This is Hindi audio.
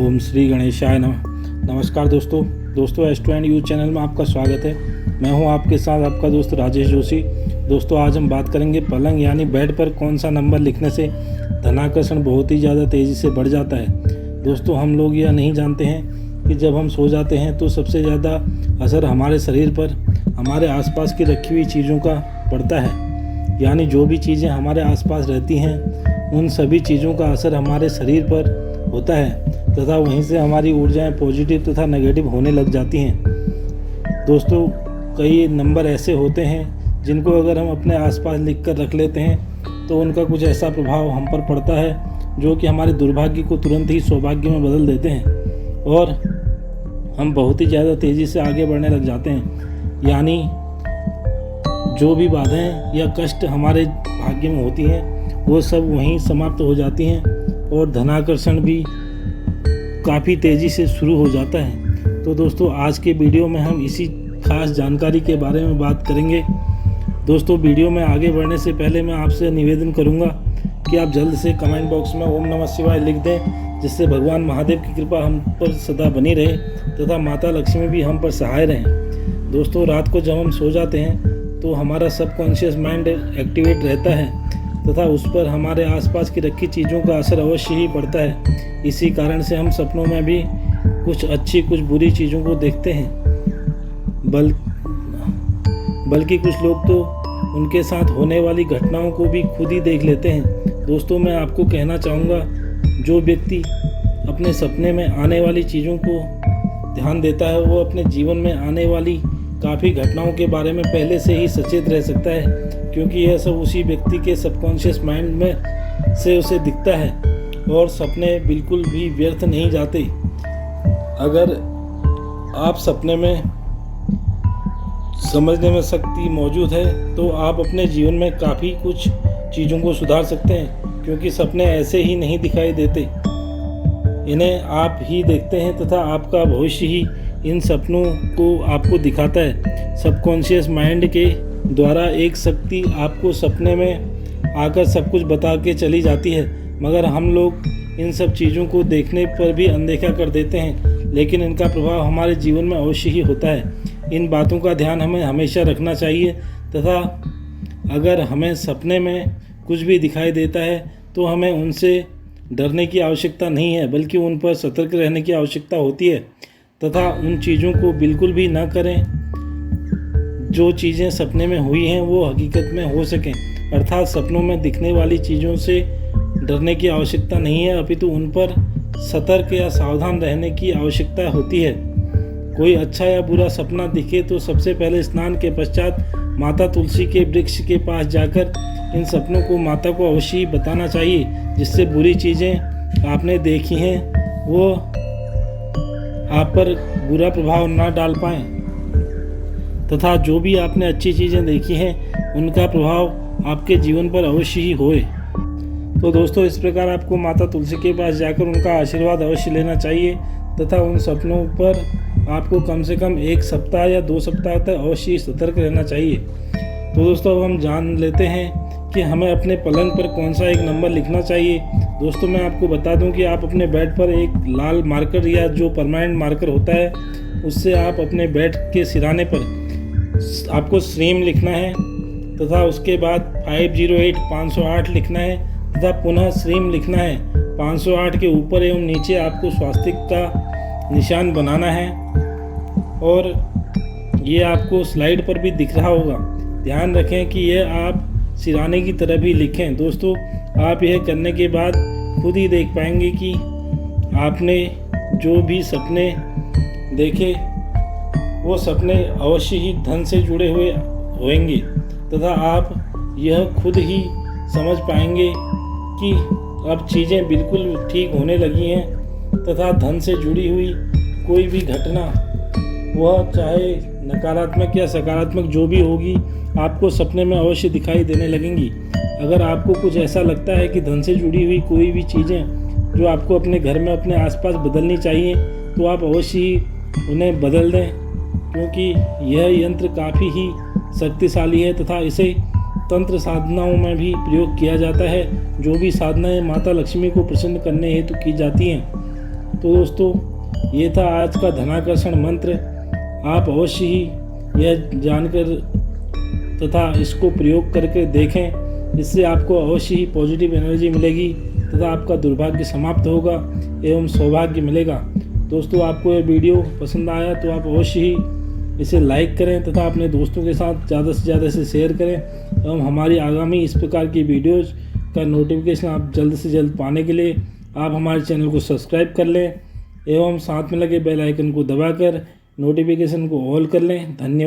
ओम श्री गणेशाय नमः। नमस्कार दोस्तों एस्ट्रो एंड यूज चैनल में आपका स्वागत है। मैं हूं आपके साथ आपका दोस्त राजेश जोशी। दोस्तों आज हम बात करेंगे पलंग यानी बेड पर कौन सा नंबर लिखने से धनाकर्षण बहुत ही ज़्यादा तेज़ी से बढ़ जाता है। दोस्तों हम लोग यह नहीं जानते हैं कि जब हम सो जाते हैं तो सबसे ज़्यादा असर हमारे शरीर पर हमारे आसपास की रखी हुई चीज़ों का पड़ता है। यानी जो भी चीज़ें हमारे आसपास रहती हैं उन सभी चीज़ों का असर हमारे शरीर पर होता है तथा वहीं से हमारी ऊर्जाएं पॉजिटिव तथा नेगेटिव होने लग जाती हैं। दोस्तों कई नंबर ऐसे होते हैं जिनको अगर हम अपने आसपास लिख कर रख लेते हैं तो उनका कुछ ऐसा प्रभाव हम पर पड़ता है जो कि हमारे दुर्भाग्य को तुरंत ही सौभाग्य में बदल देते हैं और हम बहुत ही ज़्यादा तेज़ी से आगे बढ़ने लग जाते हैं। यानी जो भी बाधाएं या कष्ट हमारे भाग्य में होती हैं वो सब वहीं समाप्त हो जाती हैं और धनाकर्षण भी काफ़ी तेज़ी से शुरू हो जाता है। तो दोस्तों आज के वीडियो में हम इसी खास जानकारी के बारे में बात करेंगे। दोस्तों वीडियो में आगे बढ़ने से पहले मैं आपसे निवेदन करूंगा कि आप जल्द से कमेंट बॉक्स में ओम नमः शिवाय लिख दें, जिससे भगवान महादेव की कृपा हम पर सदा बनी रहे तथा माता लक्ष्मी भी हम पर सहाय रहें। दोस्तों रात को जब हम सो जाते हैं तो हमारा सबकॉन्शियस माइंड एक्टिवेट रहता है तथा उस पर हमारे आसपास की रखी चीज़ों का असर अवश्य ही पड़ता है। इसी कारण से हम सपनों में भी कुछ अच्छी कुछ बुरी चीज़ों को देखते हैं, बल्कि कुछ लोग तो उनके साथ होने वाली घटनाओं को भी खुद ही देख लेते हैं। दोस्तों मैं आपको कहना चाहूँगा, जो व्यक्ति अपने सपने में आने वाली चीज़ों को ध्यान देता है वो अपने जीवन में आने वाली काफ़ी घटनाओं के बारे में पहले से ही सचेत रह सकता है, क्योंकि यह सब उसी व्यक्ति के सबकॉन्शियस माइंड में से उसे दिखता है और सपने बिल्कुल भी व्यर्थ नहीं जाते। अगर आप सपने में समझने में शक्ति मौजूद है तो आप अपने जीवन में काफ़ी कुछ चीज़ों को सुधार सकते हैं, क्योंकि सपने ऐसे ही नहीं दिखाई देते, इन्हें आप ही देखते हैं तथा आपका भविष्य ही इन सपनों को आपको दिखाता है। सबकॉन्शियस माइंड के द्वारा एक शक्ति आपको सपने में आकर सब कुछ बता के चली जाती है, मगर हम लोग इन सब चीज़ों को देखने पर भी अनदेखा कर देते हैं, लेकिन इनका प्रभाव हमारे जीवन में अवश्य ही होता है। इन बातों का ध्यान हमें हमेशा रखना चाहिए तथा अगर हमें सपने में कुछ भी दिखाई देता है तो हमें उनसे डरने की आवश्यकता नहीं है, बल्कि उन पर सतर्क रहने की आवश्यकता होती है तथा उन चीज़ों को बिल्कुल भी न करें जो चीज़ें सपने में हुई हैं वो हकीकत में हो सकें। अर्थात सपनों में दिखने वाली चीज़ों से डरने की आवश्यकता नहीं है, अपितु उन पर सतर्क या सावधान रहने की आवश्यकता होती है। कोई अच्छा या बुरा सपना दिखे तो सबसे पहले स्नान के पश्चात माता तुलसी के वृक्ष के पास जाकर इन सपनों को माता को अवश्य ही बताना चाहिए, जिससे बुरी चीज़ें आपने देखी हैं वो आप पर बुरा प्रभाव ना डाल पाएँ तथा जो भी आपने अच्छी चीज़ें देखी हैं उनका प्रभाव आपके जीवन पर अवश्य ही होए। तो दोस्तों इस प्रकार आपको माता तुलसी के पास जाकर उनका आशीर्वाद अवश्य लेना चाहिए तथा उन सपनों पर आपको कम से कम 1 सप्ताह या 2 सप्ताह तक अवश्य सतर्क रहना चाहिए। तो दोस्तों अब हम जान लेते हैं कि हमें अपने पलंग पर कौन सा एक नंबर लिखना चाहिए। दोस्तों मैं आपको बता दूं कि आप अपने बेड पर एक लाल मार्कर या जो परमानेंट मार्कर होता है उससे आप अपने बेड के सिराने पर आपको श्रीम लिखना है तथा उसके बाद 508 508 लिखना है तथा पुनः श्रीम लिखना है। 508 के ऊपर एवं नीचे आपको स्वास्तिक का निशान बनाना है और ये आपको स्लाइड पर भी दिख रहा होगा। ध्यान रखें कि यह आप सिराने की तरह भी लिखें। दोस्तों आप यह करने के बाद खुद ही देख पाएंगे कि आपने जो भी सपने देखे वो सपने अवश्य ही धन से जुड़े हुए होंगे तथा आप यह खुद ही समझ पाएंगे कि अब चीज़ें बिल्कुल ठीक होने लगी हैं तथा धन से जुड़ी हुई कोई भी घटना वह चाहे नकारात्मक या सकारात्मक जो भी होगी आपको सपने में अवश्य दिखाई देने लगेंगी। अगर आपको कुछ ऐसा लगता है कि धन से जुड़ी हुई कोई भी चीज़ें जो आपको अपने घर में अपने आसपास बदलनी चाहिए तो आप अवश्य ही उन्हें बदल दें, क्योंकि यह यंत्र काफ़ी ही शक्तिशाली है तथा इसे तंत्र साधनाओं में भी प्रयोग किया जाता है। जो भी साधनाएं माता लक्ष्मी को प्रसन्न करने हेतु की जाती हैं तो दोस्तों ये था आज का धनाकर्षण मंत्र। आप अवश्य ही यह जानकर तथा इसको प्रयोग करके देखें, इससे आपको अवश्य ही पॉजिटिव एनर्जी मिलेगी तथा आपका दुर्भाग्य समाप्त होगा एवं सौभाग्य मिलेगा। दोस्तों आपको यह वीडियो पसंद आया तो आप अवश्य ही इसे लाइक करें तथा अपने दोस्तों के साथ ज़्यादा से ज़्यादा इसे शेयर करें एवं हमारी आगामी इस प्रकार की वीडियोज़ का नोटिफिकेशन आप जल्द से जल्द पाने के लिए आप हमारे चैनल को सब्सक्राइब कर लें एवं साथ में लगे बेल आइकन को दबाकर नोटिफिकेशन को ऑल कर लें। धन्यवाद।